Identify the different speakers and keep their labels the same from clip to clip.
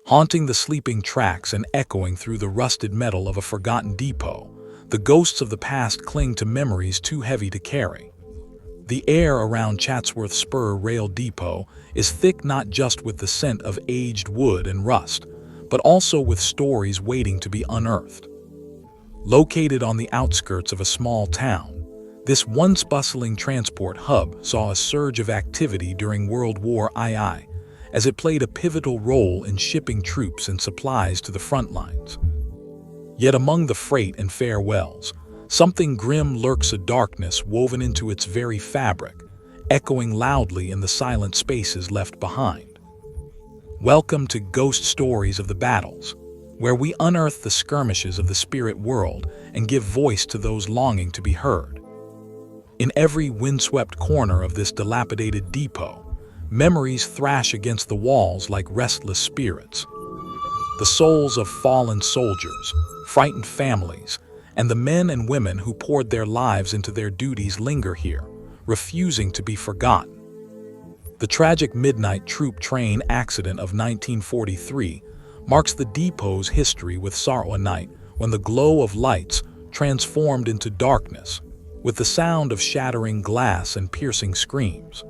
Speaker 1: Haunting the sleeping tracks and echoing through the rusted metal of a forgotten depot, the ghosts of the past cling to memories too heavy to carry. The air around Chatsworth Spur Rail Depot is thick not just with the scent of aged wood and rust, but also with stories waiting to be unearthed. Located on the outskirts of a small town, this once bustling transport hub saw a surge of activity during World War II, as it played a pivotal role in shipping troops and supplies to the front lines. Yet among the freight and farewells, something grim lurks, a darkness woven into its very fabric, echoing loudly in the silent spaces left behind. Welcome to Ghost Stories of the Battles, where we unearth the skirmishes of the spirit world and give voice to those longing to be heard. In every windswept corner of this dilapidated depot, memories thrash against the walls like restless spirits. The souls of fallen soldiers, frightened families, and the men and women who poured their lives into their duties linger here, refusing to be forgotten. The tragic midnight troop train accident of 1943 marks the depot's history with sorrow. A night when the glow of lights transformed into darkness, with the sound of shattering glass and piercing screams.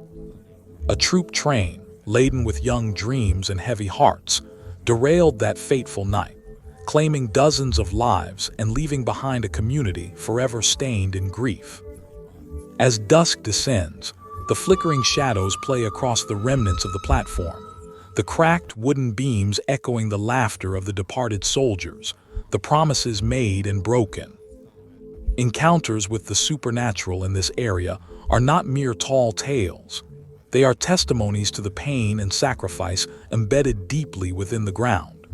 Speaker 1: A troop train, laden with young dreams and heavy hearts, derailed that fateful night, claiming dozens of lives and leaving behind a community forever stained in grief. As dusk descends, the flickering shadows play across the remnants of the platform, the cracked wooden beams echoing the laughter of the departed soldiers, the promises made and broken. Encounters with the supernatural in this area are not mere tall tales. They are testimonies to the pain and sacrifice embedded deeply within the ground.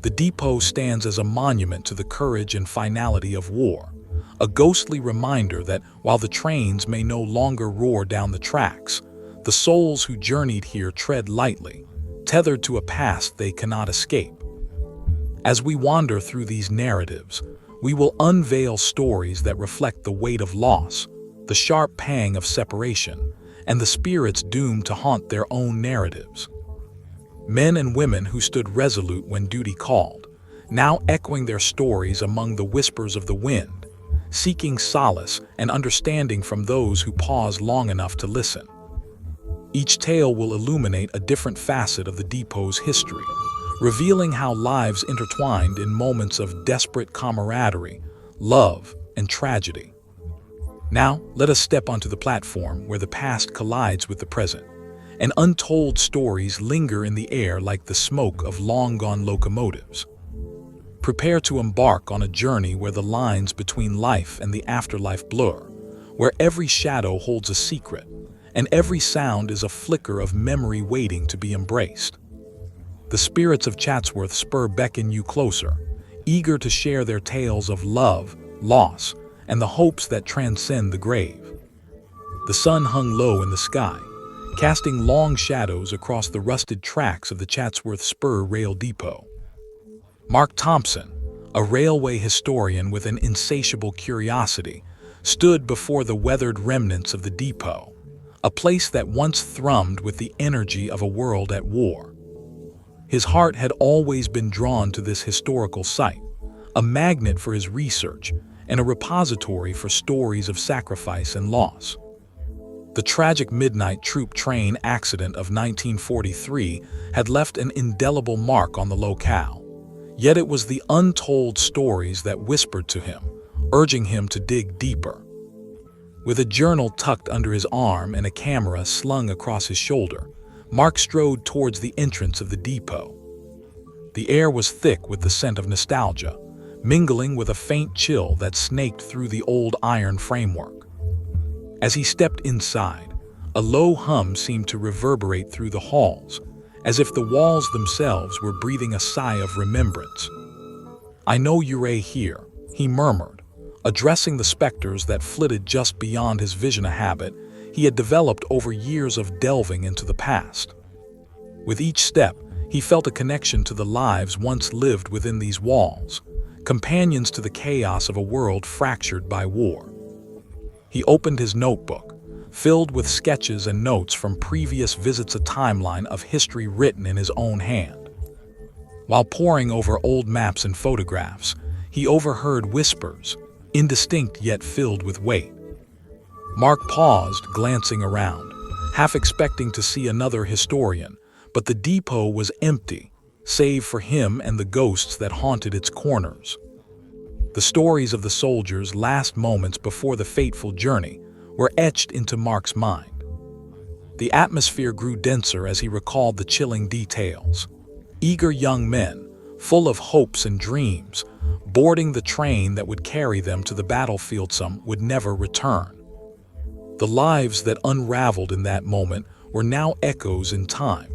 Speaker 1: The depot stands as a monument to the courage and finality of war, a ghostly reminder that while the trains may no longer roar down the tracks, the souls who journeyed here tread lightly, tethered to a past they cannot escape. As we wander through these narratives, we will unveil stories that reflect the weight of loss, the sharp pang of separation, and the spirits doomed to haunt their own narratives. Men and women who stood resolute when duty called, now echoing their stories among the whispers of the wind, seeking solace and understanding from those who pause long enough to listen. Each tale will illuminate a different facet of the depot's history, revealing how lives intertwined in moments of desperate camaraderie, love, and tragedy. Now, let us step onto the platform where the past collides with the present, and untold stories linger in the air like the smoke of long-gone locomotives. Prepare to embark on a journey where the lines between life and the afterlife blur, where every shadow holds a secret, and every sound is a flicker of memory waiting to be embraced. The spirits of Chatsworth Spur beckon you closer, eager to share their tales of love, loss, and the hopes that transcend the grave. The sun hung low in the sky, casting long shadows across the rusted tracks of the Chatsworth Spur Rail Depot. Mark Thompson, a railway historian with an insatiable curiosity, stood before the weathered remnants of the depot, a place that once thrummed with the energy of a world at war. His heart had always been drawn to this historical site, a magnet for his research and a repository for stories of sacrifice and loss. The tragic midnight troop train accident of 1943 had left an indelible mark on the locale, yet it was the untold stories that whispered to him, urging him to dig deeper. With a journal tucked under his arm and a camera slung across his shoulder, Mark strode towards the entrance of the depot. The air was thick with the scent of nostalgia, mingling with a faint chill that snaked through the old iron framework. As he stepped inside, a low hum seemed to reverberate through the halls, as if the walls themselves were breathing a sigh of remembrance. "I know you're here," he murmured, addressing the specters that flitted just beyond his vision, a habit he had developed over years of delving into the past. With each step, he felt a connection to the lives once lived within these walls, companions to the chaos of a world fractured by war. He opened his notebook, filled with sketches and notes from previous visits, a timeline of history written in his own hand. While poring over old maps and photographs, he overheard whispers, indistinct yet filled with weight. Mark paused, glancing around, half expecting to see another historian, but the depot was empty, save for him and the ghosts that haunted its corners. The stories of the soldiers' last moments before the fateful journey were etched into Mark's mind. The atmosphere grew denser as he recalled the chilling details. Eager young men, full of hopes and dreams, boarding the train that would carry them to the battlefield some would never return. The lives that unraveled in that moment were now echoes in time,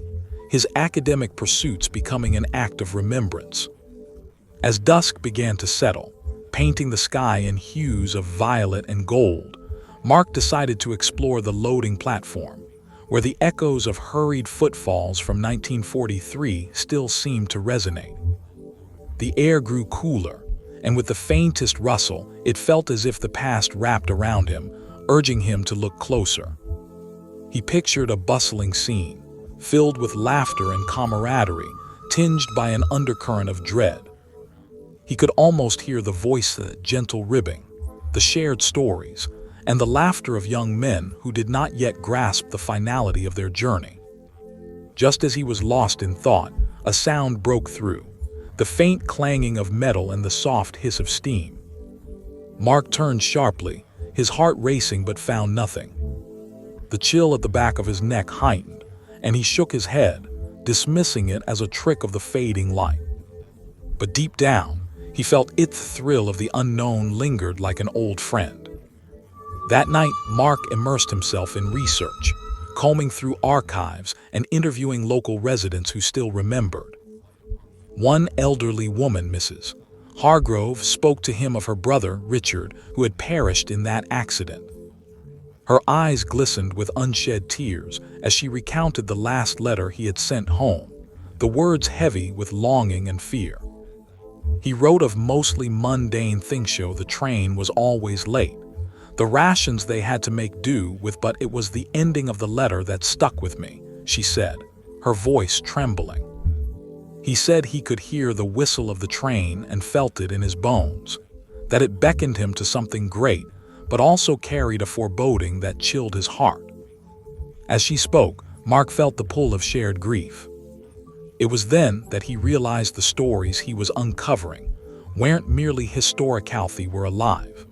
Speaker 1: his academic pursuits becoming an act of remembrance. As dusk began to settle, painting the sky in hues of violet and gold, Mark decided to explore the loading platform, where the echoes of hurried footfalls from 1943 still seemed to resonate. The air grew cooler, and with the faintest rustle, it felt as if the past wrapped around him, urging him to look closer. He pictured a bustling scene, filled with laughter and camaraderie, tinged by an undercurrent of dread. He could almost hear the voice, the gentle ribbing, the shared stories, and the laughter of young men who did not yet grasp the finality of their journey. Just as he was lost in thought, a sound broke through, the faint clanging of metal and the soft hiss of steam. Mark turned sharply, his heart racing but found nothing. The chill at the back of his neck heightened, and he shook his head, dismissing it as a trick of the fading light. But deep down, he felt the thrill of the unknown lingered like an old friend. That night, Mark immersed himself in research, combing through archives and interviewing local residents who still remembered. One elderly woman, Mrs. Hargrove, spoke to him of her brother, Richard, who had perished in that accident. Her eyes glistened with unshed tears as she recounted the last letter he had sent home, the words heavy with longing and fear. He wrote of mostly mundane things. The train was always late, the rations they had to make do with, but it was the ending of the letter that stuck with me, she said, her voice trembling. He said he could hear the whistle of the train and felt it in his bones, that it beckoned him to something great, but also carried a foreboding that chilled his heart. As she spoke, Mark felt the pull of shared grief. It was then that he realized the stories he was uncovering weren't merely historical, they were alive.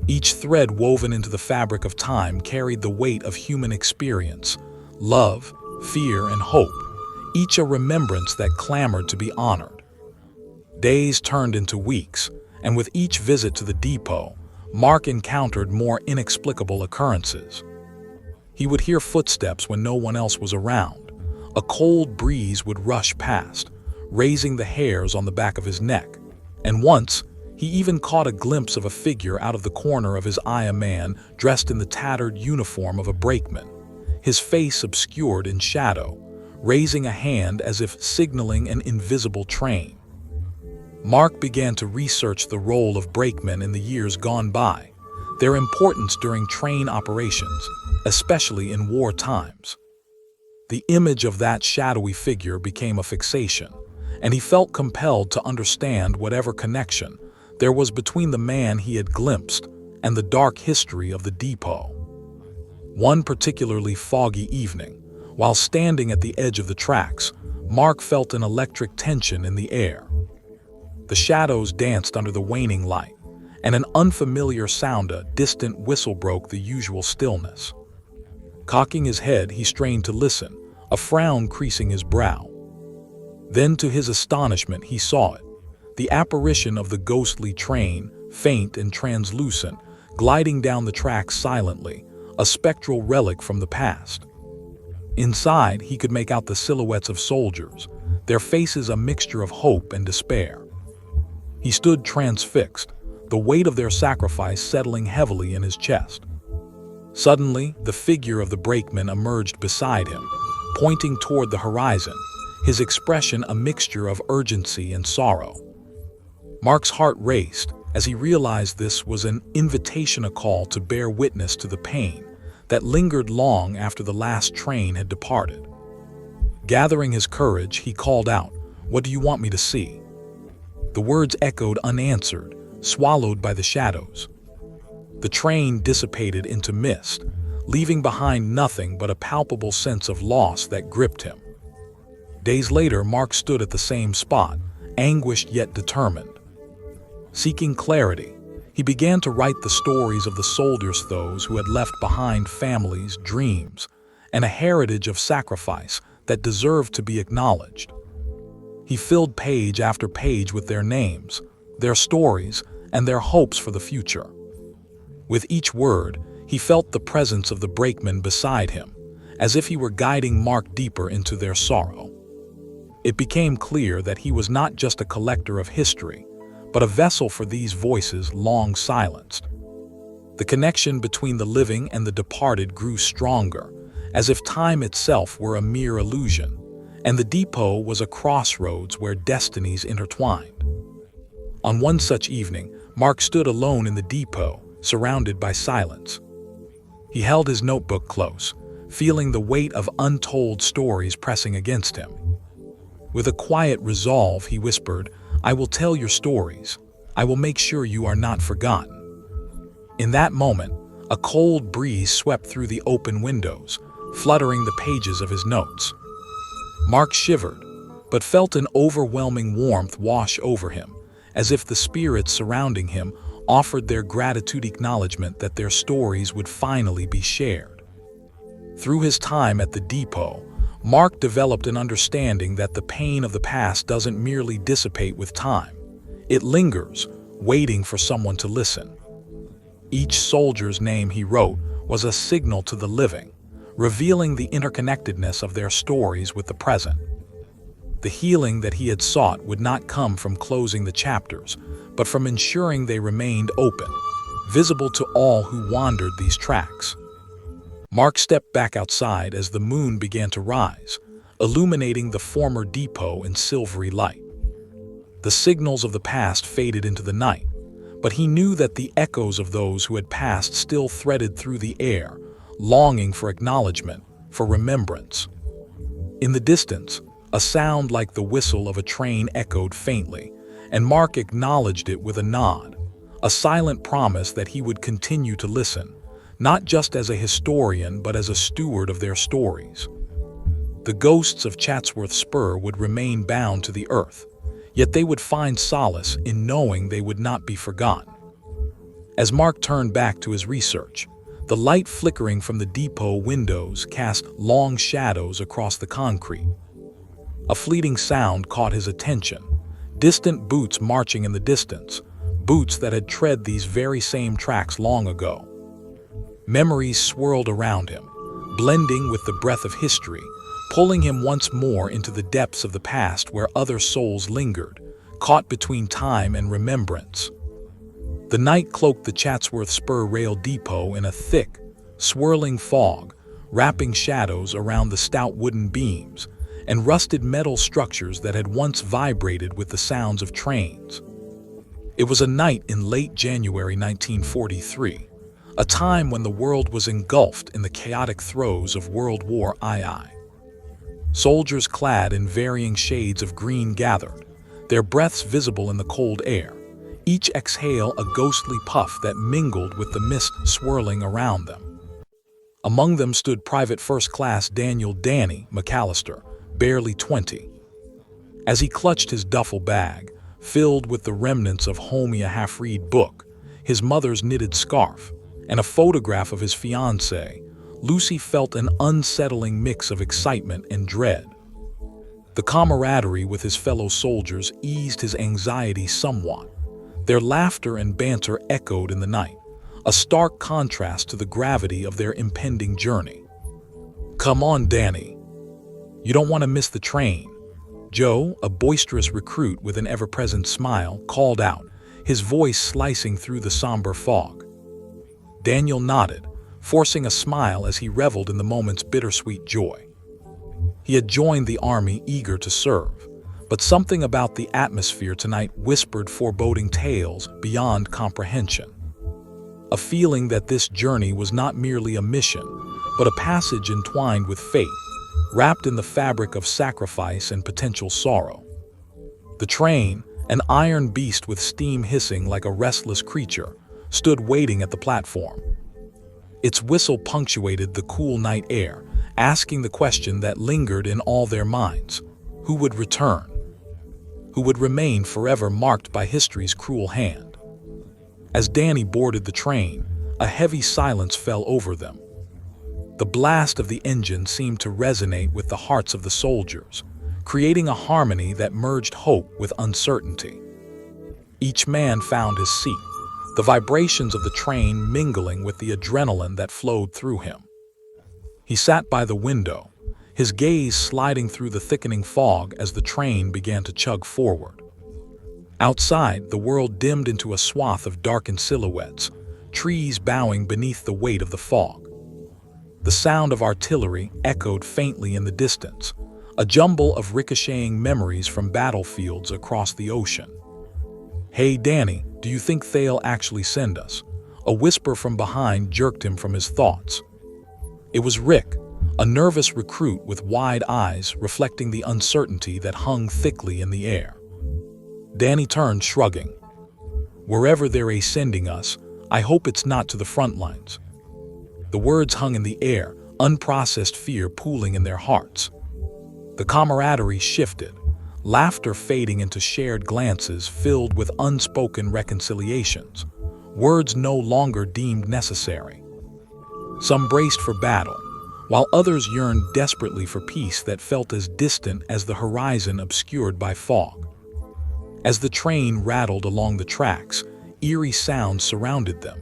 Speaker 1: Each thread woven into the fabric of time carried the weight of human experience, love, fear, and hope, each a remembrance that clamored to be honored. Days turned into weeks, and with each visit to the depot, Mark encountered more inexplicable occurrences. He would hear footsteps when no one else was around. A cold breeze would rush past, raising the hairs on the back of his neck, and once, he even caught a glimpse of a figure out of the corner of his eye, a man dressed in the tattered uniform of a brakeman, his face obscured in shadow, raising a hand as if signaling an invisible train. Mark began to research the role of brakemen in the years gone by, their importance during train operations, especially in war times. The image of that shadowy figure became a fixation, and he felt compelled to understand whatever connection there was between the man he had glimpsed and the dark history of the depot. One particularly foggy evening, while standing at the edge of the tracks, Mark felt an electric tension in the air. The shadows danced under the waning light, and an unfamiliar sound, a distant whistle, broke the usual stillness. Cocking his head, he strained to listen, a frown creasing his brow. Then, to his astonishment, he saw it, the apparition of the ghostly train, faint and translucent, gliding down the tracks silently, a spectral relic from the past. Inside, he could make out the silhouettes of soldiers, their faces a mixture of hope and despair. He stood transfixed, the weight of their sacrifice settling heavily in his chest. Suddenly, the figure of the brakeman emerged beside him, pointing toward the horizon, his expression a mixture of urgency and sorrow. Mark's heart raced as he realized this was an invitation, a call to bear witness to the pain that lingered long after the last train had departed. Gathering his courage, he called out, What do you want me to see?" The words echoed unanswered, swallowed by the shadows. The train dissipated into mist, leaving behind nothing but a palpable sense of loss that gripped him. Days later, Mark stood at the same spot, anguished yet determined. Seeking clarity, he began to write the stories of the soldiers, those who had left behind families, dreams, and a heritage of sacrifice that deserved to be acknowledged. He filled page after page with their names, their stories, and their hopes for the future. With each word, he felt the presence of the brakeman beside him, as if he were guiding Mark deeper into their sorrow. It became clear that he was not just a collector of history, but a vessel for these voices long silenced. The connection between the living and the departed grew stronger, as if time itself were a mere illusion, and the depot was a crossroads where destinies intertwined. On one such evening, Mark stood alone in the depot, surrounded by silence. He held his notebook close, feeling the weight of untold stories pressing against him. With a quiet resolve, he whispered, "I will tell your stories. I will make sure you are not forgotten." In that moment, a cold breeze swept through the open windows, fluttering the pages of his notes. Mark shivered, but felt an overwhelming warmth wash over him, as if the spirits surrounding him offered their gratitude, acknowledgement that their stories would finally be shared. Through his time at the depot, Mark developed an understanding that the pain of the past doesn't merely dissipate with time. It lingers, waiting for someone to listen. Each soldier's name he wrote was a signal to the living, revealing the interconnectedness of their stories with the present. The healing that he had sought would not come from closing the chapters, but from ensuring they remained open, visible to all who wandered these tracks. Mark stepped back outside as the moon began to rise, illuminating the former depot in silvery light. The signals of the past faded into the night, but he knew that the echoes of those who had passed still threaded through the air, longing for acknowledgement, for remembrance. In the distance, a sound like the whistle of a train echoed faintly, and Mark acknowledged it with a nod, a silent promise that he would continue to listen, not just as a historian but as a steward of their stories. The ghosts of Chatsworth Spur would remain bound to the earth, yet they would find solace in knowing they would not be forgotten. As Mark turned back to his research, the light flickering from the depot windows cast long shadows across the concrete. A fleeting sound caught his attention, distant boots marching in the distance, boots that had tread these very same tracks long ago. Memories swirled around him, blending with the breath of history, pulling him once more into the depths of the past where other souls lingered, caught between time and remembrance. The night cloaked the Chatsworth Spur Rail Depot in a thick, swirling fog, wrapping shadows around the stout wooden beams and rusted metal structures that had once vibrated with the sounds of trains. It was a night in late January 1943, a time when the world was engulfed in the chaotic throes of World War II. Soldiers clad in varying shades of green gathered, their breaths visible in the cold air, each exhale a ghostly puff that mingled with the mist swirling around them. Among them stood Private First Class Daniel "Danny" McAllister, barely 20. As he clutched his duffel bag, filled with the remnants of Homie a half-read book, his mother's knitted scarf, and a photograph of his fiancée, Lucy felt an unsettling mix of excitement and dread. The camaraderie with his fellow soldiers eased his anxiety somewhat. Their laughter and banter echoed in the night, a stark contrast to the gravity of their impending journey. "Come on, Danny. You don't want to miss the train," Joe, a boisterous recruit with an ever-present smile, called out, his voice slicing through the somber fog. Daniel nodded, forcing a smile as he reveled in the moment's bittersweet joy. He had joined the army eager to serve, but something about the atmosphere tonight whispered foreboding tales beyond comprehension. A feeling that this journey was not merely a mission, but a passage entwined with fate, wrapped in the fabric of sacrifice and potential sorrow. The train, an iron beast with steam hissing like a restless creature, stood waiting at the platform. Its whistle punctuated the cool night air, asking the question that lingered in all their minds: who would return? Who would remain forever marked by history's cruel hand? As Danny boarded the train, a heavy silence fell over them. The blast of the engine seemed to resonate with the hearts of the soldiers, creating a harmony that merged hope with uncertainty. Each man found his seat, the vibrations of the train mingling with the adrenaline that flowed through him. He sat by the window, his gaze sliding through the thickening fog as the train began to chug forward. Outside, the world dimmed into a swath of darkened silhouettes, trees bowing beneath the weight of the fog. The sound of artillery echoed faintly in the distance, a jumble of ricocheting memories from battlefields across the ocean. "Hey, Danny, do you think they'll actually send us?" A whisper from behind jerked him from his thoughts. It was Rick, a nervous recruit with wide eyes reflecting the uncertainty that hung thickly in the air. Danny turned, shrugging. "Wherever they're sending us, I hope it's not to the front lines." The words hung in the air, unprocessed fear pooling in their hearts. The camaraderie shifted, laughter fading into shared glances filled with unspoken reconciliations, words no longer deemed necessary. Some braced for battle, while others yearned desperately for peace that felt as distant as the horizon obscured by fog. As the train rattled along the tracks, eerie sounds surrounded them.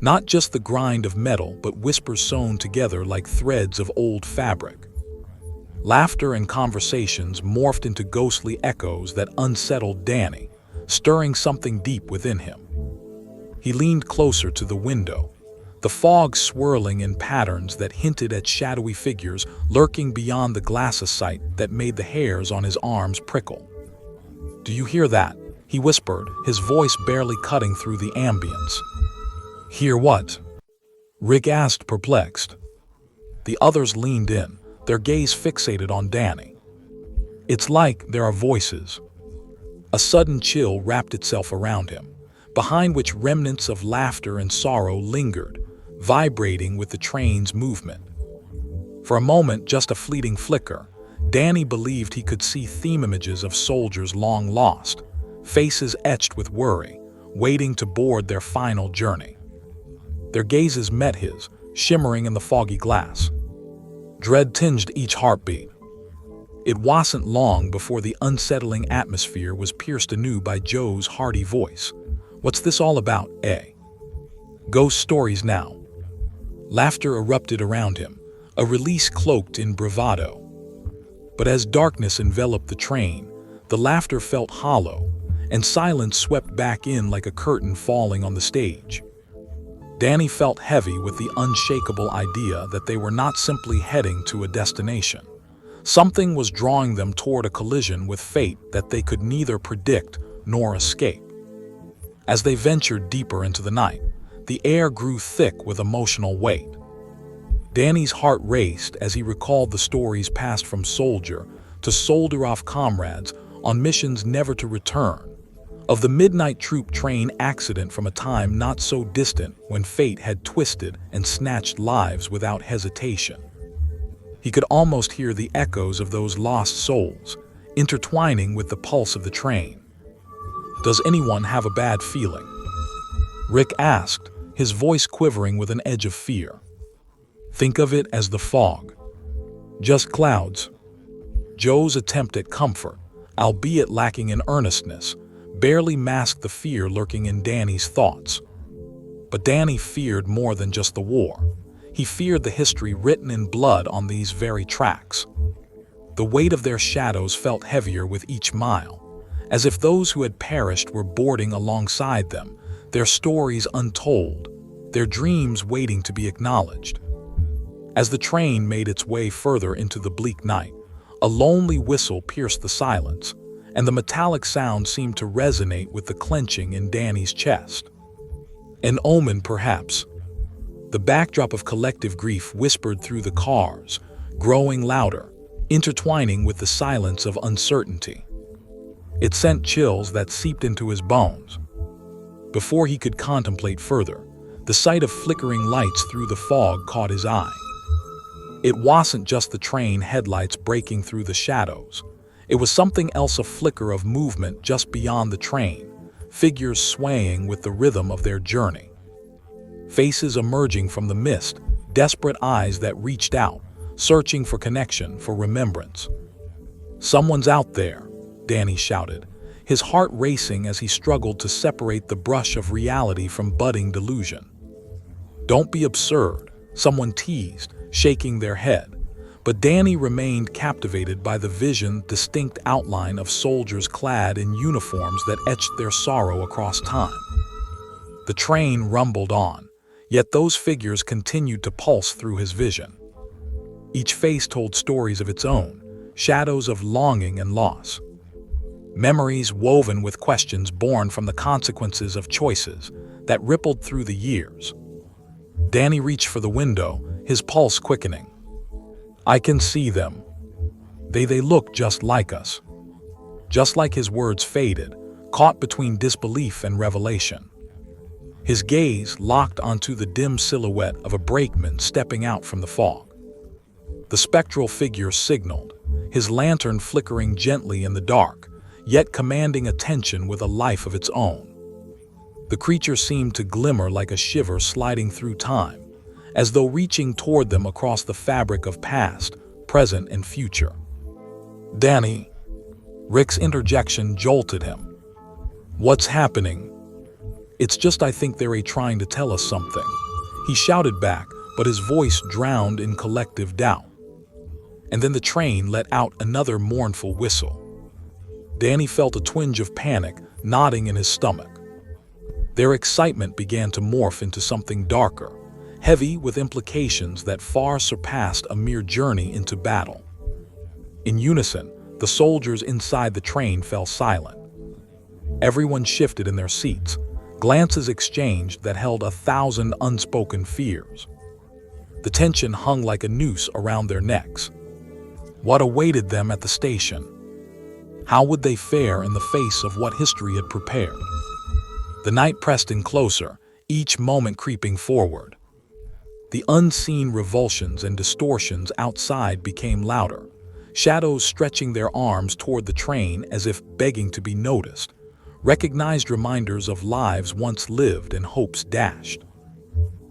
Speaker 1: Not just the grind of metal, but whispers sewn together like threads of old fabric. Laughter and conversations morphed into ghostly echoes that unsettled Danny, stirring something deep within him. He leaned closer to the window, the fog swirling in patterns that hinted at shadowy figures lurking beyond the glass of sight that made the hairs on his arms prickle. "Do you hear that?" he whispered, his voice barely cutting through the ambience. "Hear what?" Rick asked, perplexed. The others leaned in, their gaze fixated on Danny. "It's like there are voices." A sudden chill wrapped itself around him, behind which remnants of laughter and sorrow lingered, vibrating with the train's movement. For a moment, just a fleeting flicker, Danny believed he could see theme images of soldiers long lost, faces etched with worry, waiting to board their final journey. Their gazes met his, shimmering in the foggy glass. Dread tinged each heartbeat. It wasn't long before the unsettling atmosphere was pierced anew by Joe's hearty voice. "What's this all about, eh? Ghost stories now." Laughter erupted around him, a release cloaked in bravado. But as darkness enveloped the train, the laughter felt hollow, and silence swept back in like a curtain falling on the stage. Danny felt heavy with the unshakable idea that they were not simply heading to a destination. Something was drawing them toward a collision with fate that they could neither predict nor escape. As they ventured deeper into the night, the air grew thick with emotional weight. Danny's heart raced as he recalled the stories passed from soldier to soldier-off comrades on missions never to return, of the midnight troop train accident from a time not so distant when fate had twisted and snatched lives without hesitation. He could almost hear the echoes of those lost souls, intertwining with the pulse of the train. "Does anyone have a bad feeling?" Rick asked, his voice quivering with an edge of fear. "Think of it as the fog. Just clouds." Joe's attempt at comfort, albeit lacking in earnestness, barely masked the fear lurking in Danny's thoughts. But Danny feared more than just the war. He feared the history written in blood on these very tracks. The weight of their shadows felt heavier with each mile, as if those who had perished were boarding alongside them, their stories untold, their dreams waiting to be acknowledged. As the train made its way further into the bleak night, a lonely whistle pierced the silence, and the metallic sound seemed to resonate with the clenching in Danny's chest. An omen, perhaps. The backdrop of collective grief whispered through the cars, growing louder, intertwining with the silence of uncertainty. It sent chills that seeped into his bones. Before he could contemplate further, the sight of flickering lights through the fog caught his eye. It wasn't just the train headlights breaking through the shadows. It was something else, a flicker of movement just beyond the train, figures swaying with the rhythm of their journey. Faces emerging from the mist, desperate eyes that reached out, searching for connection, for remembrance. "Someone's out there," Danny shouted, his heart racing as he struggled to separate the brush of reality from budding delusion. "Don't be absurd," someone teased, shaking their head. But Danny remained captivated by the distinct outline of soldiers clad in uniforms that etched their sorrow across time. The train rumbled on, yet those figures continued to pulse through his vision. Each face told stories of its own, shadows of longing and loss. Memories woven with questions born from the consequences of choices that rippled through the years. Danny reached for the window, his pulse quickening. "I can see them. They look just like us." Just like his words faded, caught between disbelief and revelation. His gaze locked onto the dim silhouette of a brakeman stepping out from the fog. The spectral figure signaled, his lantern flickering gently in the dark, yet commanding attention with a life of its own. The creature seemed to glimmer like a shiver sliding through time, as though reaching toward them across the fabric of past, present, and future. "Danny!" Rick's interjection jolted him. "What's happening?" "It's just I think they're trying to tell us something," he shouted back, but his voice drowned in collective doubt. And then the train let out another mournful whistle. Danny felt a twinge of panic knotting in his stomach. Their excitement began to morph into something darker, heavy with implications that far surpassed a mere journey into battle. In unison, the soldiers inside the train fell silent. Everyone shifted in their seats, glances exchanged that held 1,000 unspoken fears. The tension hung like a noose around their necks. What awaited them at the station? How would they fare in the face of what history had prepared? The night pressed in closer, each moment creeping forward. The unseen revulsions and distortions outside became louder, shadows stretching their arms toward the train as if begging to be noticed, recognized reminders of lives once lived and hopes dashed.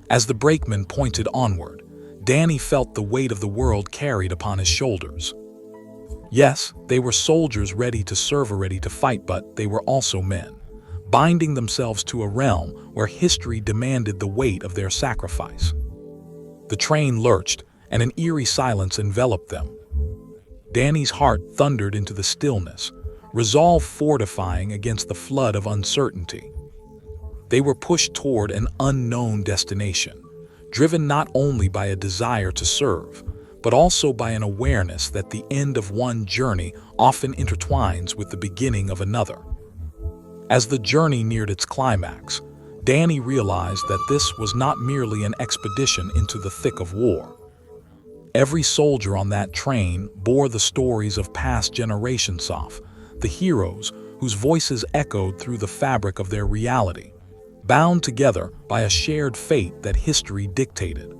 Speaker 1: As the brakeman pointed onward, Danny felt the weight of the world carried upon his shoulders. Yes, they were soldiers ready to serve, ready to fight, but they were also men, binding themselves to a realm where history demanded the weight of their sacrifice. The train lurched, and an eerie silence enveloped them. Danny's heart thundered into the stillness, resolve fortifying against the flood of uncertainty. They were pushed toward an unknown destination, driven not only by a desire to serve, but also by an awareness that the end of one journey often intertwines with the beginning of another. As the journey neared its climax, Danny realized that this was not merely an expedition into the thick of war. Every soldier on that train bore the stories of past generations, of the heroes whose voices echoed through the fabric of their reality, bound together by a shared fate that history dictated.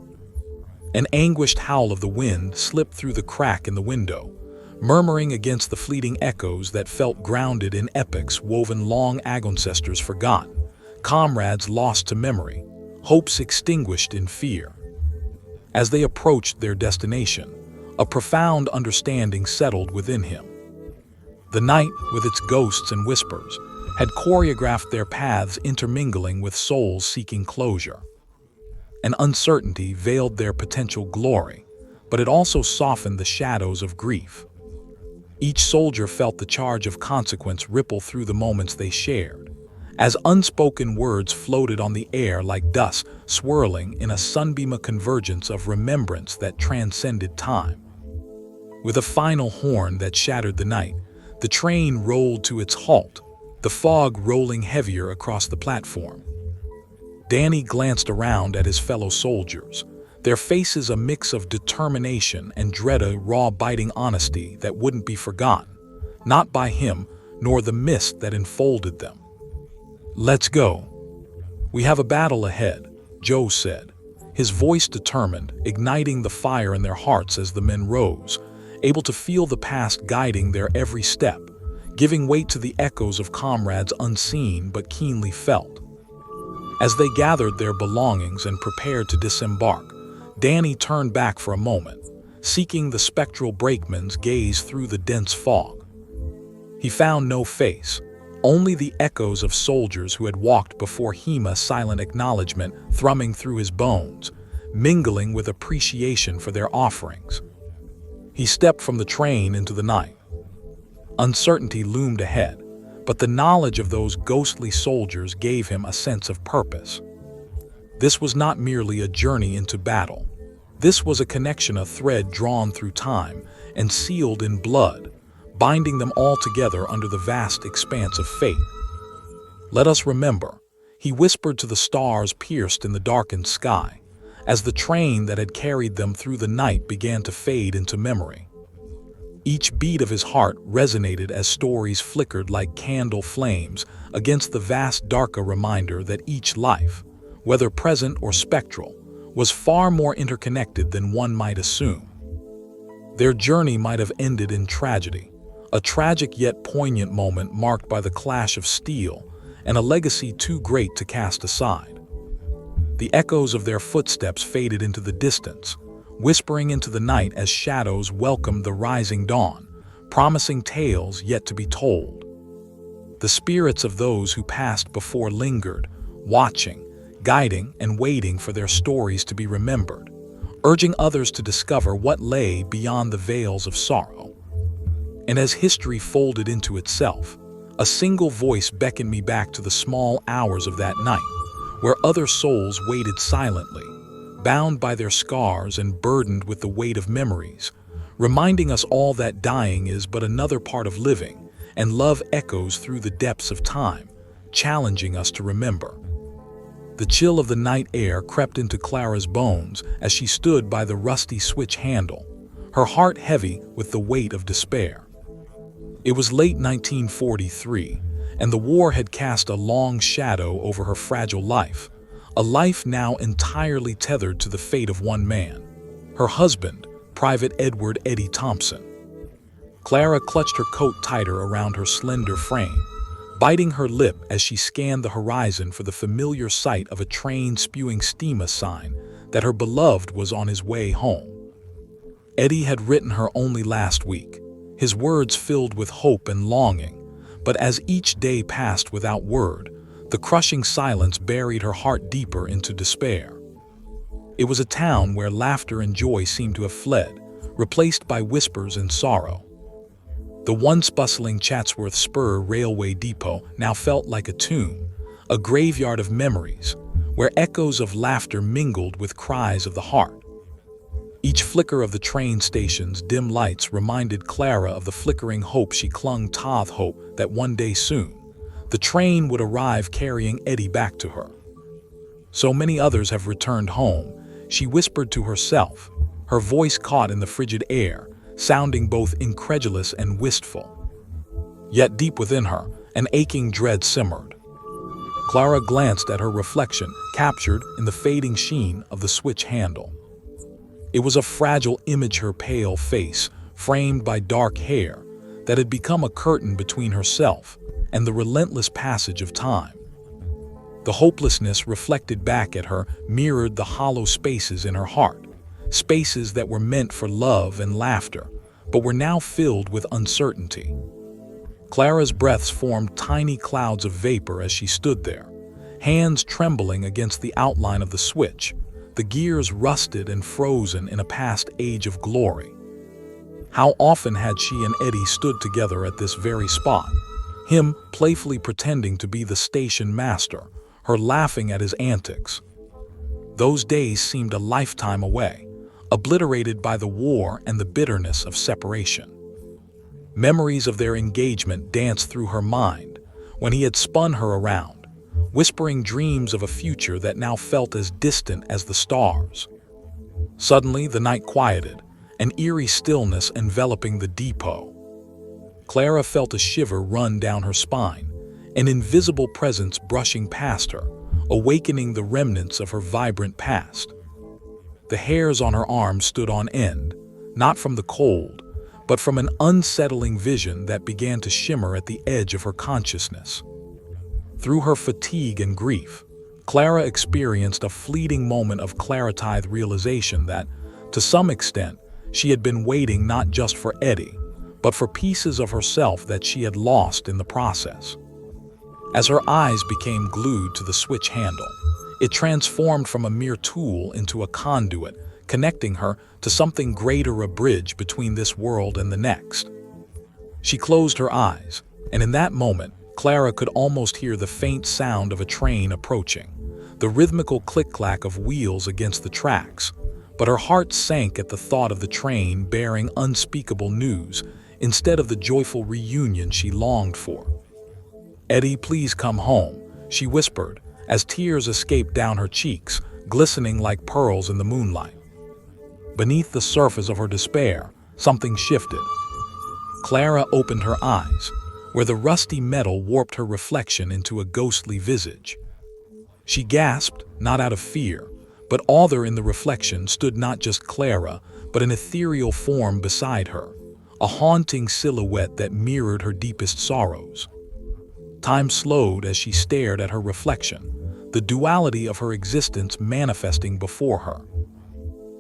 Speaker 1: An anguished howl of the wind slipped through the crack in the window, murmuring against the fleeting echoes that felt grounded in epics woven long ancestors forgotten, comrades lost to memory, hopes extinguished in fear. As they approached their destination, a profound understanding settled within him. The night, with its ghosts and whispers, had choreographed their paths, intermingling with souls seeking closure. An uncertainty veiled their potential glory, but it also softened the shadows of grief. Each soldier felt the charge of consequence ripple through the moments they shared, as unspoken words floated on the air like dust swirling in a sunbeam convergence of remembrance that transcended time. With a final horn that shattered the night, the train rolled to its halt, the fog rolling heavier across the platform. Danny glanced around at his fellow soldiers, their faces a mix of determination and dread, a raw, biting honesty that wouldn't be forgotten, not by him, nor the mist that enfolded them. "Let's go. We have a battle ahead," Joe said, his voice determined, igniting the fire in their hearts as the men rose, able to feel the past guiding their every step, giving weight to the echoes of comrades unseen but keenly felt. As they gathered their belongings and prepared to disembark, Danny turned back for a moment, seeking the spectral brakeman's gaze through the dense fog. He found no face, only the echoes of soldiers who had walked before him, silent acknowledgement thrumming through his bones, mingling with appreciation for their offerings. He stepped from the train into the night. Uncertainty loomed ahead, but the knowledge of those ghostly soldiers gave him a sense of purpose. This was not merely a journey into battle. This was a connection, a thread drawn through time and sealed in blood, binding them all together under the vast expanse of fate. "Let us remember," he whispered to the stars pierced in the darkened sky, as the train that had carried them through the night began to fade into memory. Each beat of his heart resonated as stories flickered like candle flames against the vast dark, a reminder that each life, whether present or spectral, was far more interconnected than one might assume. Their journey might have ended in tragedy, a tragic yet poignant moment marked by the clash of steel and a legacy too great to cast aside. The echoes of their footsteps faded into the distance, whispering into the night as shadows welcomed the rising dawn, promising tales yet to be told. The spirits of those who passed before lingered, watching, guiding, and waiting for their stories to be remembered, urging others to discover what lay beyond the veils of sorrow. And as history folded into itself, a single voice beckoned me back to the small hours of that night, where other souls waited silently, bound by their scars and burdened with the weight of memories, reminding us all that dying is but another part of living, and love echoes through the depths of time, challenging us to remember. The chill of the night air crept into Clara's bones as she stood by the rusty switch handle, her heart heavy with the weight of despair. It was late 1943, and the war had cast a long shadow over her fragile life, a life now entirely tethered to the fate of one man, her husband, Private Edward "Eddie" Thompson. Clara clutched her coat tighter around her slender frame, biting her lip as she scanned the horizon for the familiar sight of a train spewing steam, a sign that her beloved was on his way home. Eddie had written her only last week, his words filled with hope and longing, but as each day passed without word, the crushing silence buried her heart deeper into despair. It was a town where laughter and joy seemed to have fled, replaced by whispers and sorrow. The once bustling Chatsworth Spur Railway Depot now felt like a tomb, a graveyard of memories, where echoes of laughter mingled with cries of the heart. Each flicker of the train station's dim lights reminded Clara of the flickering hope she clung to, hope that one day soon, the train would arrive carrying Eddie back to her. "So many others have returned home," she whispered to herself, her voice caught in the frigid air, sounding both incredulous and wistful. Yet deep within her, an aching dread simmered. Clara glanced at her reflection, captured in the fading sheen of the switch handle. It was a fragile image, her pale face, framed by dark hair, that had become a curtain between herself and the relentless passage of time. The hopelessness reflected back at her mirrored the hollow spaces in her heart, spaces that were meant for love and laughter, but were now filled with uncertainty. Clara's breaths formed tiny clouds of vapor as she stood there, hands trembling against the outline of the switch, the gears rusted and frozen in a past age of glory. How often had she and Eddie stood together at this very spot, him playfully pretending to be the station master, her laughing at his antics. Those days seemed a lifetime away, obliterated by the war and the bitterness of separation. Memories of their engagement danced through her mind when he had spun her around, whispering dreams of a future that now felt as distant as the stars. Suddenly, the night quieted, an eerie stillness enveloping the depot. Clara felt a shiver run down her spine, an invisible presence brushing past her, awakening the remnants of her vibrant past. The hairs on her arms stood on end, not from the cold, but from an unsettling vision that began to shimmer at the edge of her consciousness. Through her fatigue and grief, Clara experienced a fleeting moment of claritized realization that, to some extent, she had been waiting not just for Eddie, but for pieces of herself that she had lost in the process. As her eyes became glued to the switch handle, it transformed from a mere tool into a conduit, connecting her to something greater, a bridge between this world and the next. She closed her eyes, and in that moment, Clara could almost hear the faint sound of a train approaching, the rhythmical click-clack of wheels against the tracks, but her heart sank at the thought of the train bearing unspeakable news instead of the joyful reunion she longed for. "Eddie, please come home," she whispered, as tears escaped down her cheeks, glistening like pearls in the moonlight. Beneath the surface of her despair, something shifted. Clara opened her eyes, where the rusty metal warped her reflection into a ghostly visage. She gasped, not out of fear, but all there in the reflection stood not just Clara, but an ethereal form beside her, a haunting silhouette that mirrored her deepest sorrows. Time slowed as she stared at her reflection, the duality of her existence manifesting before her.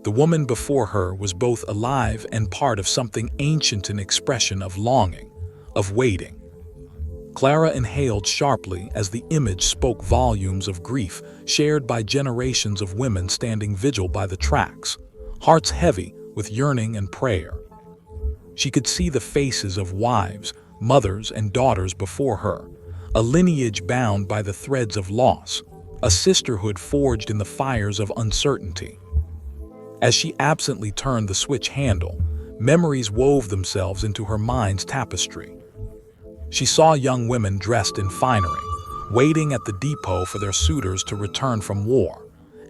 Speaker 1: The woman before her was both alive and part of something ancient, an expression of longing, of waiting. Clara inhaled sharply as the image spoke volumes of grief shared by generations of women standing vigil by the tracks, hearts heavy with yearning and prayer. She could see the faces of wives, mothers, and daughters before her, a lineage bound by the threads of loss, a sisterhood forged in the fires of uncertainty. As she absently turned the switch handle, memories wove themselves into her mind's tapestry. She saw young women dressed in finery, waiting at the depot for their suitors to return from war,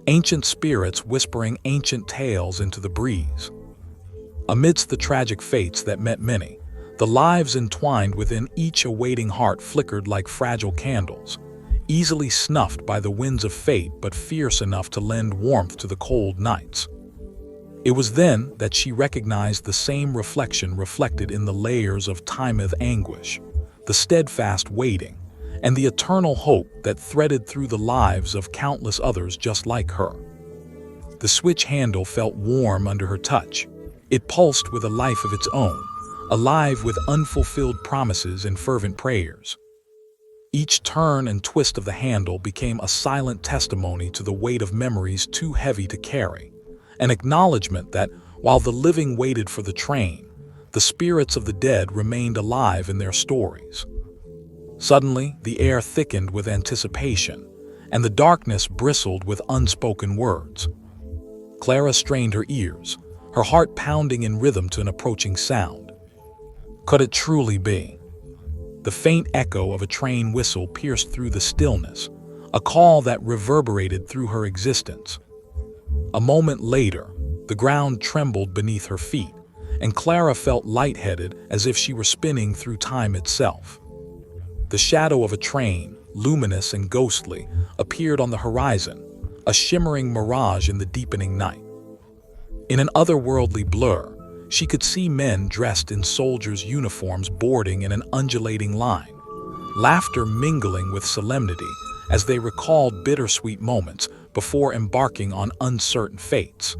Speaker 1: ancient spirits whispering ancient tales into the breeze. Amidst the tragic fates that met many, the lives entwined within each awaiting heart flickered like fragile candles, easily snuffed by the winds of fate but fierce enough to lend warmth to the cold nights. It was then that she recognized the same reflection reflected in the layers of timeth anguish, the steadfast waiting, and the eternal hope that threaded through the lives of countless others just like her. The switch handle felt warm under her touch. It pulsed with a life of its own, alive with unfulfilled promises and fervent prayers. Each turn and twist of the handle became a silent testimony to the weight of memories too heavy to carry, an acknowledgement that, while the living waited for the train, the spirits of the dead remained alive in their stories. Suddenly, the air thickened with anticipation, and the darkness bristled with unspoken words. Clara strained her ears, her heart pounding in rhythm to an approaching sound. Could it truly be? The faint echo of a train whistle pierced through the stillness, a call that reverberated through her existence. A moment later, the ground trembled beneath her feet, and Clara felt lightheaded as if she were spinning through time itself. The shadow of a train, luminous and ghostly, appeared on the horizon, a shimmering mirage in the deepening night. In an otherworldly blur, she could see men dressed in soldiers' uniforms boarding in an undulating line, laughter mingling with solemnity as they recalled bittersweet moments before embarking on uncertain fates.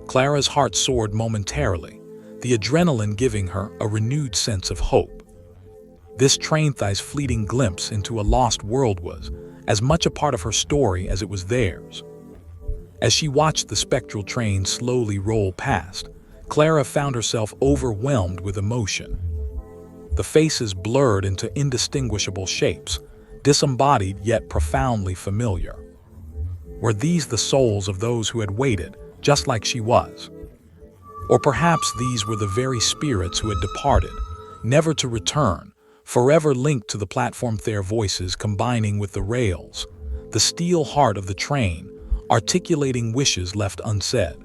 Speaker 1: Clara's heart soared momentarily, the adrenaline giving her a renewed sense of hope. This train's fleeting glimpse into a lost world was as much a part of her story as it was theirs. As she watched the spectral train slowly roll past, Clara found herself overwhelmed with emotion. The faces blurred into indistinguishable shapes, disembodied yet profoundly familiar. Were these the souls of those who had waited, just like she was? Or perhaps these were the very spirits who had departed, never to return, forever linked to the platform, their voices combining with the rails, the steel heart of the train, articulating wishes left unsaid.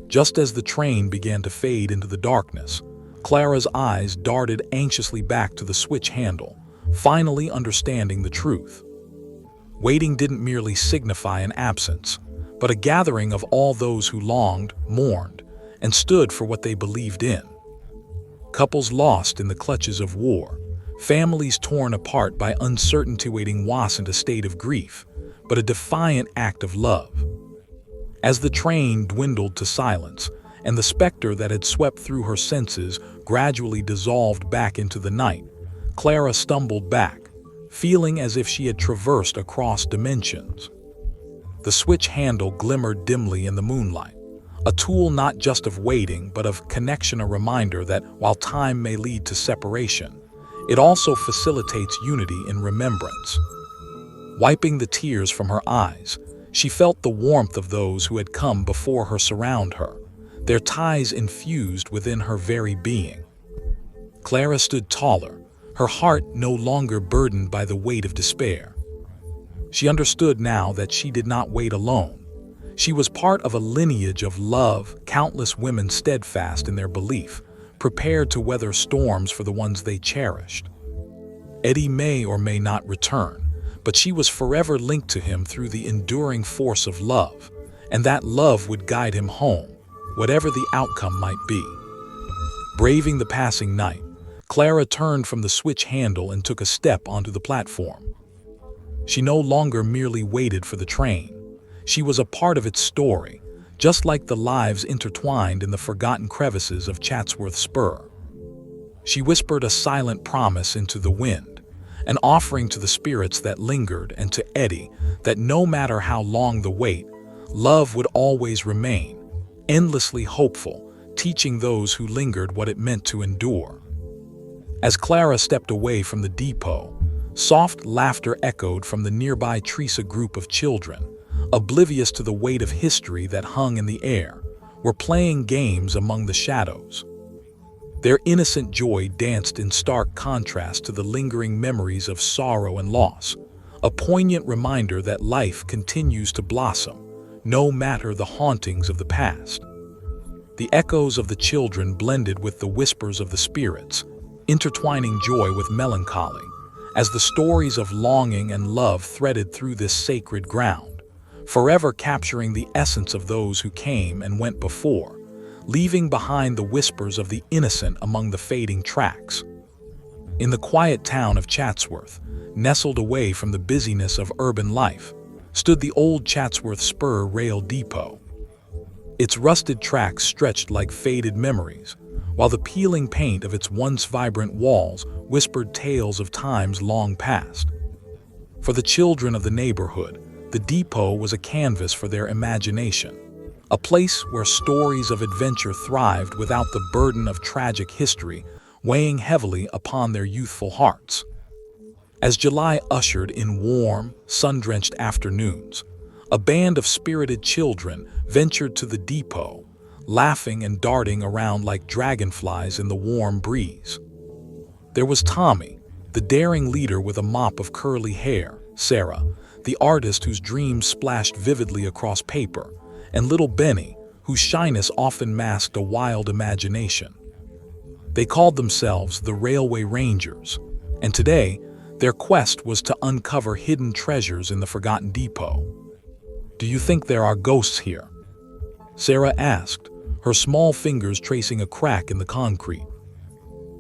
Speaker 1: Just as the train began to fade into the darkness, Clara's eyes darted anxiously back to the switch handle, finally understanding the truth. Waiting didn't merely signify an absence, but a gathering of all those who longed, mourned, and stood for what they believed in. Couples lost in the clutches of war, families torn apart by uncertainty waiting wasn't a state of grief, but a defiant act of love. As the train dwindled to silence, and the specter that had swept through her senses gradually dissolved back into the night, Clara stumbled back, feeling as if she had traversed across dimensions. The switch handle glimmered dimly in the moonlight, a tool not just of waiting but of connection, a reminder that while time may lead to separation, it also facilitates unity in remembrance. Wiping the tears from her eyes, she felt the warmth of those who had come before her surround her, their ties infused within her very being. Clara stood taller, her heart no longer burdened by the weight of despair. She understood now that she did not wait alone. She was part of a lineage of love, countless women steadfast in their belief, prepared to weather storms for the ones they cherished. Eddie may or may not return, but she was forever linked to him through the enduring force of love, and that love would guide him home, whatever the outcome might be. Braving the passing night, Clara turned from the switch handle and took a step onto the platform. She no longer merely waited for the train. She was a part of its story, just like the lives intertwined in the forgotten crevices of Chatsworth Spur. She whispered a silent promise into the wind, an offering to the spirits that lingered and to Eddie that no matter how long the wait, love would always remain, endlessly hopeful, teaching those who lingered what it meant to endure. As Clara stepped away from the depot, soft laughter echoed from the nearby Teresa group of children, oblivious to the weight of history that hung in the air, were playing games among the shadows. Their innocent joy danced in stark contrast to the lingering memories of sorrow and loss, a poignant reminder that life continues to blossom, no matter the hauntings of the past. The echoes of the children blended with the whispers of the spirits, intertwining joy with melancholy, as the stories of longing and love threaded through this sacred ground, forever capturing the essence of those who came and went before, leaving behind the whispers of the innocent among the fading tracks. In the quiet town of Chatsworth, nestled away from the busyness of urban life, stood the old Chatsworth Spur Rail Depot. Its rusted tracks stretched like faded memories, while the peeling paint of its once vibrant walls whispered tales of times long past. For the children of the neighborhood, the depot was a canvas for their imagination, a place where stories of adventure thrived without the burden of tragic history weighing heavily upon their youthful hearts. As July ushered in warm, sun-drenched afternoons, a band of spirited children ventured to the depot, laughing and darting around like dragonflies in the warm breeze. There was Tommy, the daring leader with a mop of curly hair, Sarah, the artist whose dreams splashed vividly across paper, and little Benny, whose shyness often masked a wild imagination. They called themselves the Railway Rangers, and today, their quest was to uncover hidden treasures in the forgotten depot. "Do you think there are ghosts here?" Sarah asked, her small fingers tracing a crack in the concrete.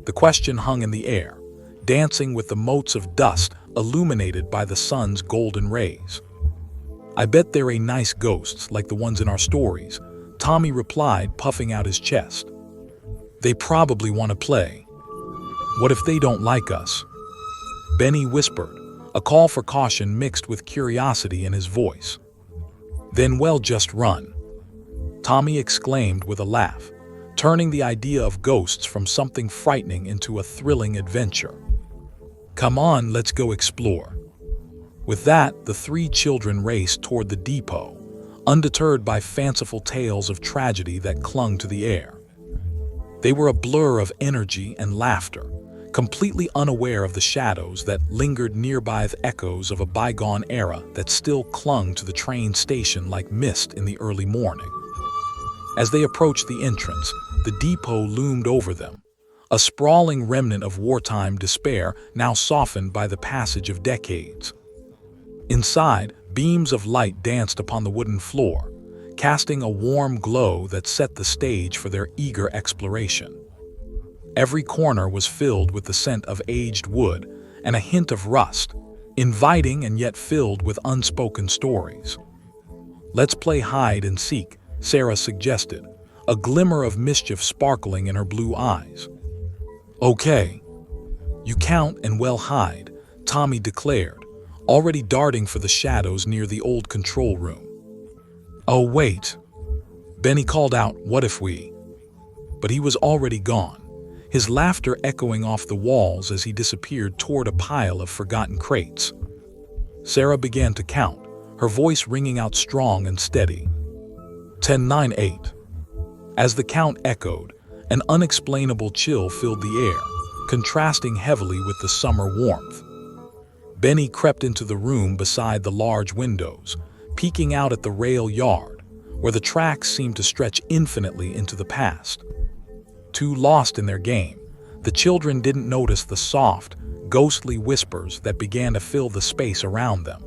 Speaker 1: The question hung in the air, dancing with the motes of dust illuminated by the sun's golden rays. "I bet there ain't nice ghosts like the ones in our stories," Tommy replied, puffing out his chest. "They probably want to play. What if they don't like us?" Benny whispered, a call for caution mixed with curiosity in his voice. "Then we'll just run," Tommy exclaimed with a laugh, turning the idea of ghosts from something frightening into a thrilling adventure. "Come on, let's go explore." With that, the three children raced toward the depot, undeterred by fanciful tales of tragedy that clung to the air. They were a blur of energy and laughter, completely unaware of the shadows that lingered nearby, the echoes of a bygone era that still clung to the train station like mist in the early morning. As they approached the entrance, the depot loomed over them, a sprawling remnant of wartime despair now softened by the passage of decades. Inside, beams of light danced upon the wooden floor, casting a warm glow that set the stage for their eager exploration. Every corner was filled with the scent of aged wood and a hint of rust, inviting and yet filled with unspoken stories. "Let's play hide and seek," Sarah suggested, a glimmer of mischief sparkling in her blue eyes. "Okay. You count and we'll hide," Tommy declared, already darting for the shadows near the old control room. "Oh, wait." Benny called out, "What if we?" But he was already gone, his laughter echoing off the walls as he disappeared toward a pile of forgotten crates. Sarah began to count, her voice ringing out strong and steady. 10, 9, 8. As the count echoed, an unexplainable chill filled the air, contrasting heavily with the summer warmth. Benny crept into the room beside the large windows, peeking out at the rail yard, where the tracks seemed to stretch infinitely into the past. Too lost in their game, the children didn't notice the soft, ghostly whispers that began to fill the space around them.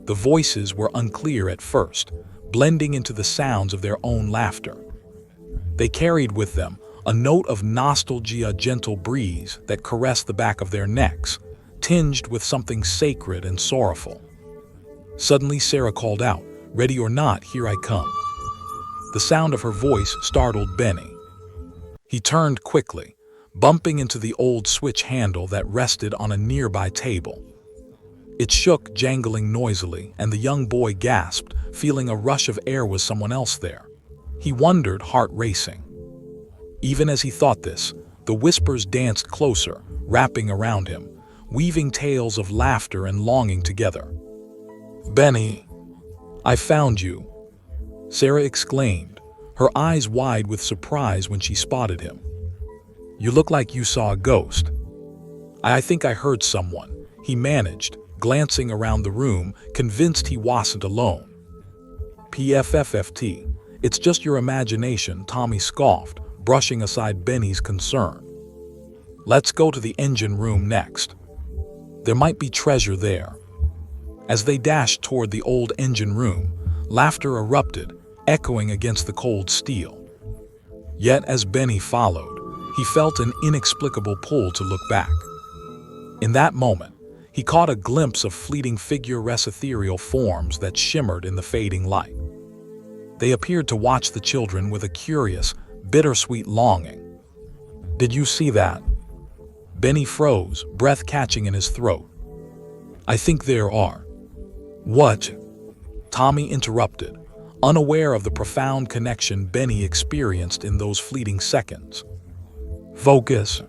Speaker 1: The voices were unclear at first, blending into the sounds of their own laughter. They carried with them a note of nostalgia, a gentle breeze that caressed the back of their necks, tinged with something sacred and sorrowful. Suddenly Sarah called out, "Ready or not, here I come." The sound of her voice startled Benny. He turned quickly, bumping into the old switch handle that rested on a nearby table. It shook, jangling noisily, and the young boy gasped, feeling a rush of air. Was someone else there? He wondered, heart racing. Even as he thought this, the whispers danced closer, wrapping around him, weaving tales of laughter and longing together. "Benny, I found you," Sarah exclaimed, her eyes wide with surprise when she spotted him. "You look like you saw a ghost." I think I heard someone," he managed, glancing around the room, convinced he wasn't alone. "PFFFT, it's just your imagination," Tommy scoffed, brushing aside Benny's concern. "Let's go to the engine room next. There might be treasure there." As they dashed toward the old engine room, laughter erupted, echoing against the cold steel. Yet as Benny followed, he felt an inexplicable pull to look back. In that moment, he caught a glimpse of fleeting figure-less ethereal forms that shimmered in the fading light. They appeared to watch the children with a curious, bittersweet longing. "Did you see that?" Benny froze, breath catching in his throat. "I think there are." "What?" Tommy interrupted, unaware of the profound connection Benny experienced in those fleeting seconds. "Focus.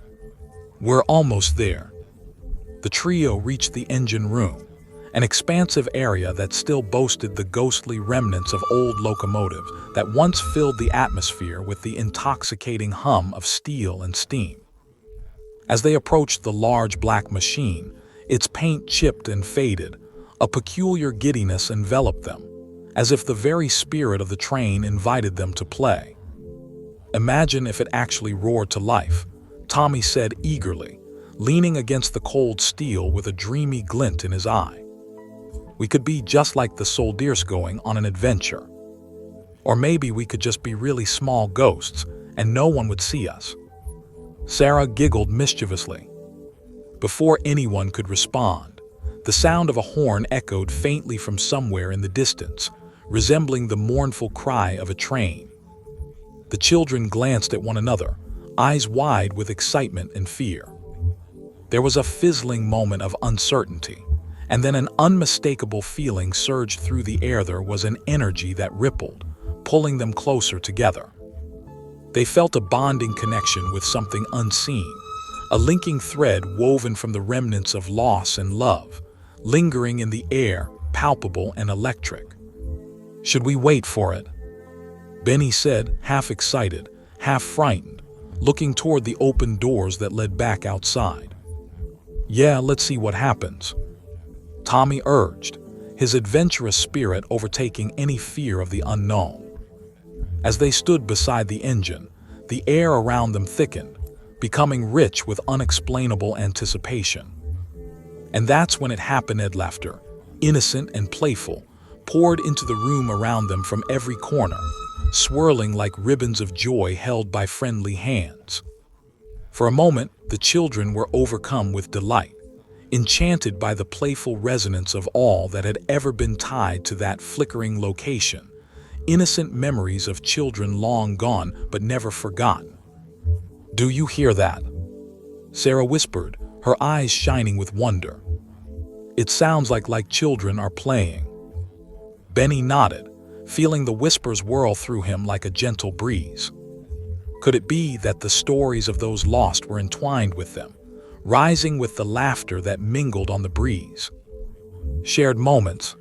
Speaker 1: We're almost there." The trio reached the engine room, an expansive area that still boasted the ghostly remnants of old locomotives that once filled the atmosphere with the intoxicating hum of steel and steam. As they approached the large black machine, its paint chipped and faded, a peculiar giddiness enveloped them, as if the very spirit of the train invited them to play. "Imagine if it actually roared to life," Tommy said eagerly, leaning against the cold steel with a dreamy glint in his eye. "We could be just like the soldiers going on an adventure. Or maybe we could just be really small ghosts and no one would see us." Sarah giggled mischievously. Before anyone could respond, the sound of a horn echoed faintly from somewhere in the distance, resembling the mournful cry of a train. The children glanced at one another, eyes wide with excitement and fear. There was a fizzling moment of uncertainty, and then an unmistakable feeling surged through the air. There was an energy that rippled, pulling them closer together. They felt a bonding connection with something unseen, a linking thread woven from the remnants of loss and love, lingering in the air, palpable and electric. "Should we wait for it?" Benny said, half excited, half frightened, looking toward the open doors that led back outside. "Yeah, let's see what happens," Tommy urged, his adventurous spirit overtaking any fear of the unknown. As they stood beside the engine, the air around them thickened, becoming rich with unexplainable anticipation. And that's when it happened. Laughter, innocent and playful, poured into the room around them from every corner, swirling like ribbons of joy held by friendly hands. For a moment, the children were overcome with delight, enchanted by the playful resonance of all that had ever been tied to that flickering location, innocent memories of children long gone but never forgotten. "Do you hear that?" Sarah whispered, her eyes shining with wonder. "It sounds like children are playing." Benny nodded, feeling the whispers whirl through him like a gentle breeze. Could it be that the stories of those lost were entwined with them, rising with the laughter that mingled on the breeze? Shared moments.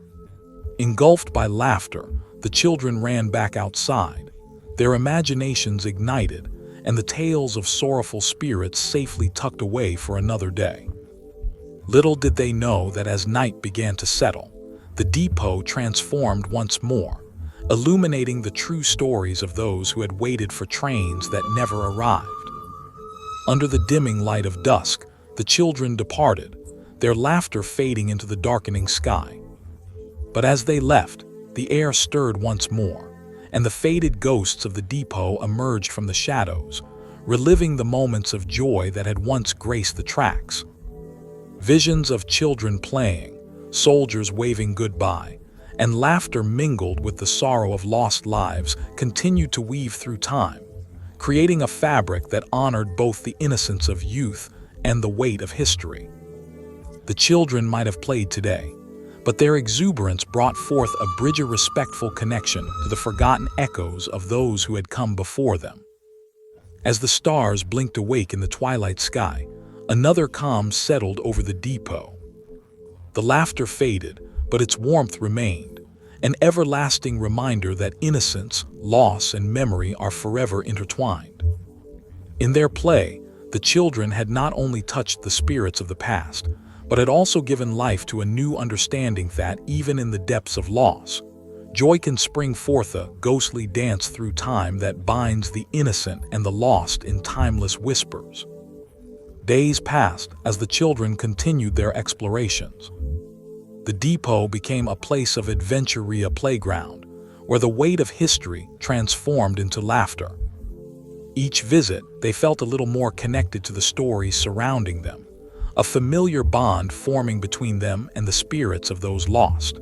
Speaker 1: Engulfed by laughter, the children ran back outside, their imaginations ignited, and the tales of sorrowful spirits safely tucked away for another day. Little did they know that as night began to settle, the depot transformed once more, illuminating the true stories of those who had waited for trains that never arrived. Under the dimming light of dusk, the children departed, their laughter fading into the darkening sky. But as they left, the air stirred once more, and the faded ghosts of the depot emerged from the shadows, reliving the moments of joy that had once graced the tracks. Visions of children playing, soldiers waving goodbye, and laughter mingled with the sorrow of lost lives continued to weave through time, creating a fabric that honored both the innocence of youth and the weight of history. The children might have played today, but their exuberance brought forth a bridge of respectful connection to the forgotten echoes of those who had come before them. As the stars blinked awake in the twilight sky, another calm settled over the depot. The laughter faded, but its warmth remained, an everlasting reminder that innocence, loss, and memory are forever intertwined. In their play, the children had not only touched the spirits of the past, but had also given life to a new understanding that, even in the depths of loss, joy can spring forth, a ghostly dance through time that binds the innocent and the lost in timeless whispers. Days passed as the children continued their explorations. The depot became a place of adventure, a playground, where the weight of history transformed into laughter. Each visit, they felt a little more connected to the stories surrounding them, a familiar bond forming between them and the spirits of those lost.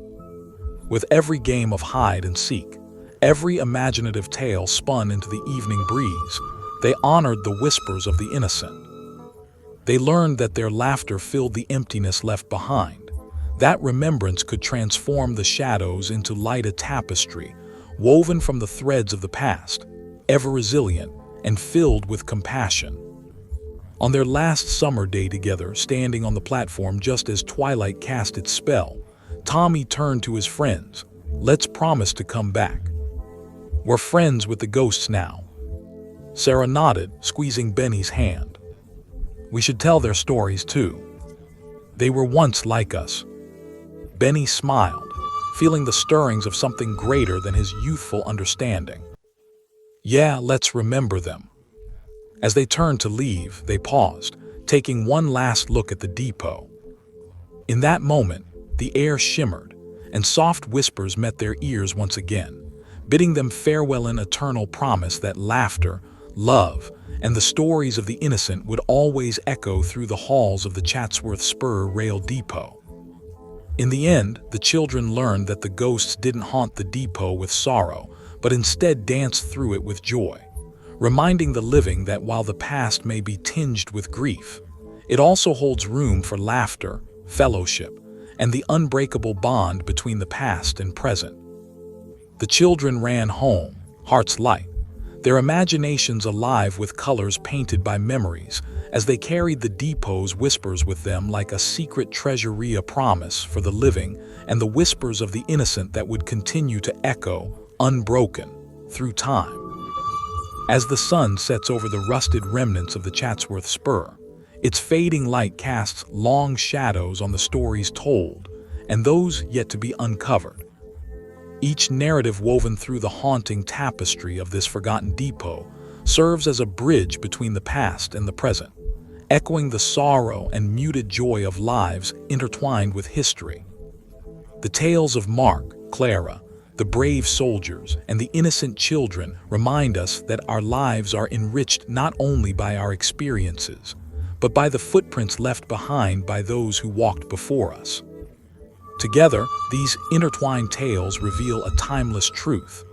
Speaker 1: With every game of hide and seek, every imaginative tale spun into the evening breeze, they honored the whispers of the innocent. They learned that their laughter filled the emptiness left behind. That remembrance could transform the shadows into light, a tapestry woven from the threads of the past, ever resilient and filled with compassion. On their last summer day together, standing on the platform just as twilight cast its spell, Tommy turned to his friends. "Let's promise to come back. We're friends with the ghosts now." Sarah nodded, squeezing Benny's hand. "We should tell their stories too. They were once like us." Benny smiled, feeling the stirrings of something greater than his youthful understanding. "Yeah, let's remember them." As they turned to leave, they paused, taking one last look at the depot. In that moment, the air shimmered, and soft whispers met their ears once again, bidding them farewell, an eternal promise that laughter, love, and the stories of the innocent would always echo through the halls of the Chatsworth Spur Rail Depot. In the end, the children learned that the ghosts didn't haunt the depot with sorrow, but instead danced through it with joy, reminding the living that while the past may be tinged with grief, it also holds room for laughter, fellowship, and the unbreakable bond between the past and present. The children ran home, hearts light, their imaginations alive with colors painted by memories, as they carried the depot's whispers with them like a secret treasure, a promise for the living and the whispers of the innocent that would continue to echo, unbroken, through time. As the sun sets over the rusted remnants of the Chatsworth Spur, its fading light casts long shadows on the stories told and those yet to be uncovered. Each narrative woven through the haunting tapestry of this forgotten depot serves as a bridge between the past and the present, echoing the sorrow and muted joy of lives intertwined with history. The tales of Mark, Clara, the brave soldiers, and the innocent children remind us that our lives are enriched not only by our experiences, but by the footprints left behind by those who walked before us. Together, these intertwined tales reveal a timeless truth,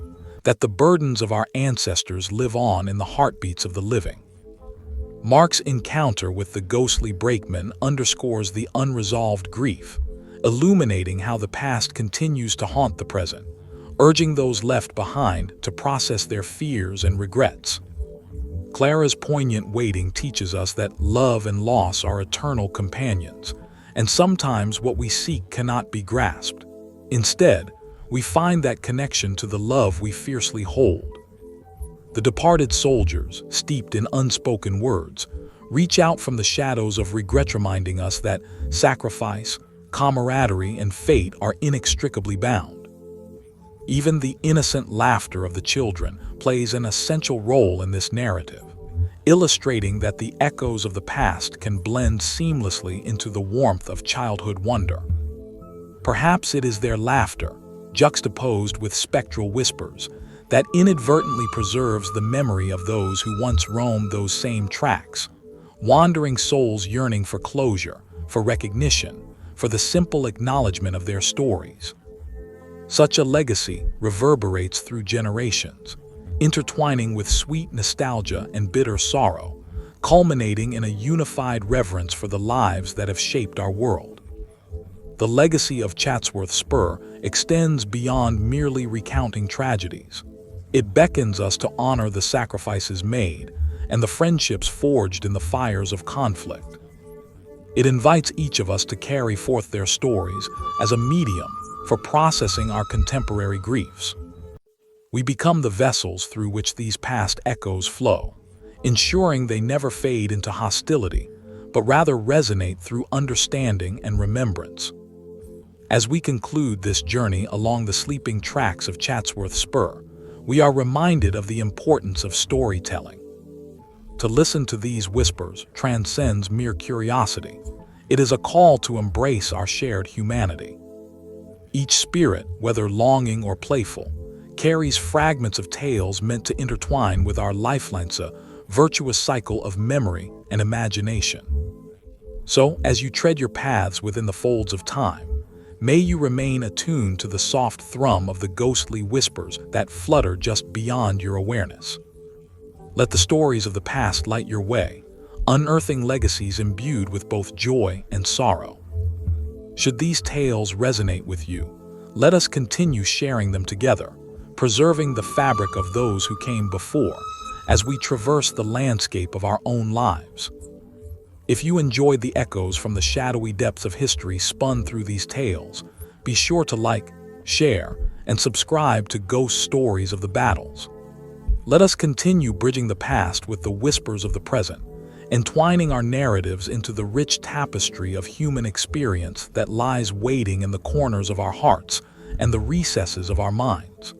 Speaker 1: that the burdens of our ancestors live on in the heartbeats of the living. Mark's encounter with the ghostly brakeman underscores the unresolved grief, illuminating how the past continues to haunt the present, urging those left behind to process their fears and regrets. Clara's poignant waiting teaches us that love and loss are eternal companions, and sometimes what we seek cannot be grasped. Instead, we find that connection to the love we fiercely hold. The departed soldiers, steeped in unspoken words, reach out from the shadows of regret, reminding us that sacrifice, camaraderie, and fate are inextricably bound. Even the innocent laughter of the children plays an essential role in this narrative, illustrating that the echoes of the past can blend seamlessly into the warmth of childhood wonder. Perhaps it is their laughter, juxtaposed with spectral whispers, that inadvertently preserves the memory of those who once roamed those same tracks, wandering souls yearning for closure, for recognition, for the simple acknowledgement of their stories. Such a legacy reverberates through generations, intertwining with sweet nostalgia and bitter sorrow, culminating in a unified reverence for the lives that have shaped our world. The legacy of Chatsworth Spur extends beyond merely recounting tragedies. It beckons us to honor the sacrifices made and the friendships forged in the fires of conflict. It invites each of us to carry forth their stories as a medium for processing our contemporary griefs. We become the vessels through which these past echoes flow, ensuring they never fade into hostility, but rather resonate through understanding and remembrance. As we conclude this journey along the sleeping tracks of Chatsworth Spur, we are reminded of the importance of storytelling. To listen to these whispers transcends mere curiosity. It is a call to embrace our shared humanity. Each spirit, whether longing or playful, carries fragments of tales meant to intertwine with our lifelines, a virtuous cycle of memory and imagination. So, as you tread your paths within the folds of time, may you remain attuned to the soft thrum of the ghostly whispers that flutter just beyond your awareness. Let the stories of the past light your way, unearthing legacies imbued with both joy and sorrow. Should these tales resonate with you, let us continue sharing them together, preserving the fabric of those who came before as we traverse the landscape of our own lives. If you enjoyed the echoes from the shadowy depths of history spun through these tales, be sure to like, share, and subscribe to Ghost Stories of the Battles. Let us continue bridging the past with the whispers of the present, entwining our narratives into the rich tapestry of human experience that lies waiting in the corners of our hearts and the recesses of our minds.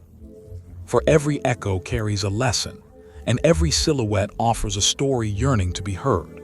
Speaker 1: For every echo carries a lesson, and every silhouette offers a story yearning to be heard.